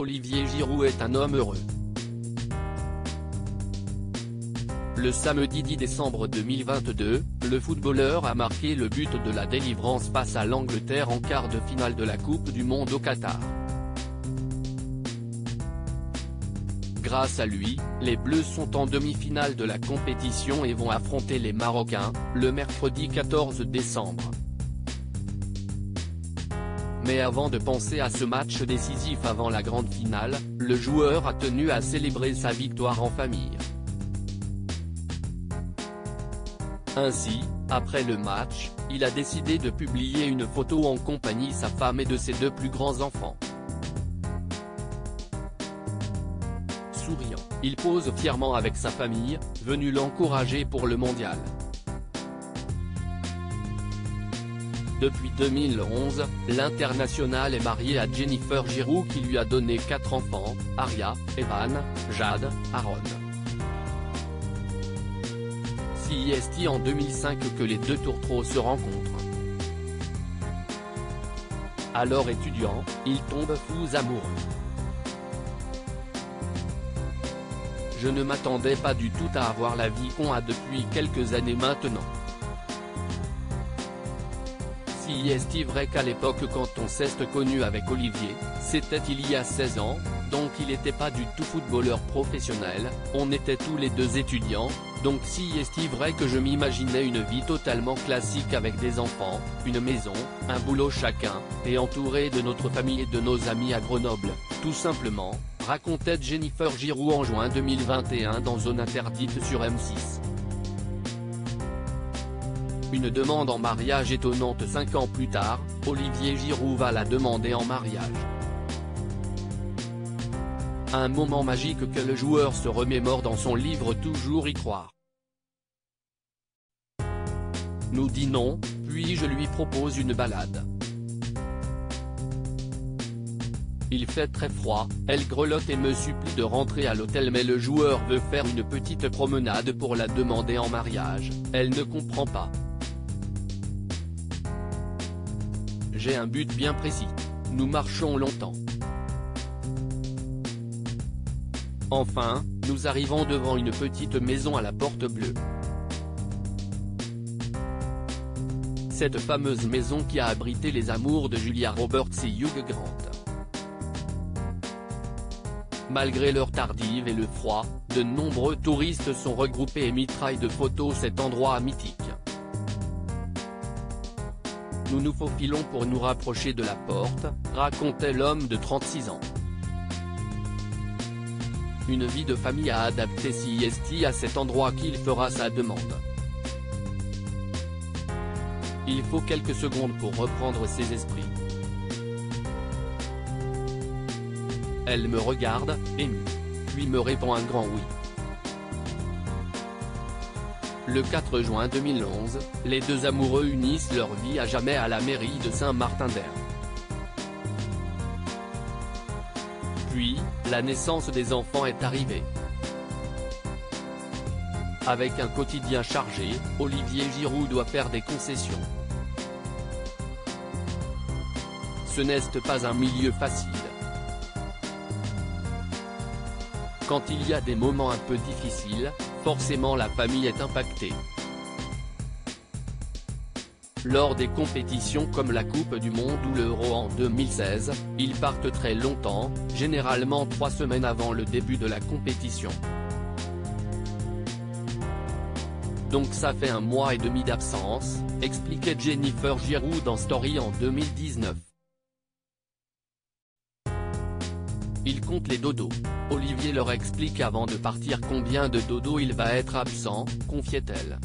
Olivier Giroud est un homme heureux. Le samedi 10 décembre 2022, le footballeur a marqué le but de la délivrance face à l'Angleterre en quart de finale de la Coupe du Monde au Qatar. Grâce à lui, les Bleus sont en demi-finale de la compétition et vont affronter les Marocains, le mercredi 14 décembre. Mais avant de penser à ce match décisif avant la grande finale, le joueur a tenu à célébrer sa victoire en famille. Ainsi, après le match, il a décidé de publier une photo en compagnie de sa femme et de ses deux plus grands enfants. Souriant, il pose fièrement avec sa famille, venue l'encourager pour le mondial. Depuis 2011, l'international est marié à Jennifer Giroud qui lui a donné 4 enfants, Aria, Evan, Jade, Aaron. C'est en 2005 que les deux tourtereaux se rencontrent. Alors étudiant, ils tombent fous amoureux. Je ne m'attendais pas du tout à avoir la vie qu'on a depuis quelques années maintenant. C'est vrai qu'à l'époque quand on s'est connu avec Olivier, c'était il y a 16 ans, donc il n'était pas du tout footballeur professionnel, on était tous les deux étudiants, donc c'est vrai que je m'imaginais une vie totalement classique avec des enfants, une maison, un boulot chacun, et entouré de notre famille et de nos amis à Grenoble, tout simplement, racontait Jennifer Giroud en juin 2021 dans Zone Interdite sur M6. Une demande en mariage étonnante 5 ans plus tard, Olivier Giroud va la demander en mariage. Un moment magique que le joueur se remémore dans son livre Toujours y croire. Nous dit non, puis je lui propose une balade. Il fait très froid, elle grelotte et me supplie de rentrer à l'hôtel mais le joueur veut faire une petite promenade pour la demander en mariage, elle ne comprend pas. J'ai un but bien précis. Nous marchons longtemps. Enfin, nous arrivons devant une petite maison à la porte bleue. Cette fameuse maison qui a abrité les amours de Julia Roberts et Hugh Grant. Malgré l'heure tardive et le froid, de nombreux touristes sont regroupés et mitraillent de photos cet endroit mythique. Nous nous faufilons pour nous rapprocher de la porte, racontait l'homme de 36 ans. Une vie de famille a adapté c'est à cet endroit qu'il fera sa demande. Il faut quelques secondes pour reprendre ses esprits. Elle me regarde, émue, puis me répond un grand oui. Le 4 juin 2011, les deux amoureux unissent leur vie à jamais à la mairie de Saint-Martin-d'Hères. Puis, la naissance des enfants est arrivée. Avec un quotidien chargé, Olivier Giroud doit faire des concessions. Ce n'est pas un milieu facile. Quand il y a des moments un peu difficiles, forcément la famille est impactée. Lors des compétitions comme la Coupe du Monde ou l'Euro en 2016, ils partent très longtemps, généralement 3 semaines avant le début de la compétition. Donc ça fait 1 mois et demi d'absence, expliquait Jennifer Giroud dans Story en 2019. Il compte les dodos. Olivier leur explique avant de partir combien de dodos il va être absent, confiait-elle.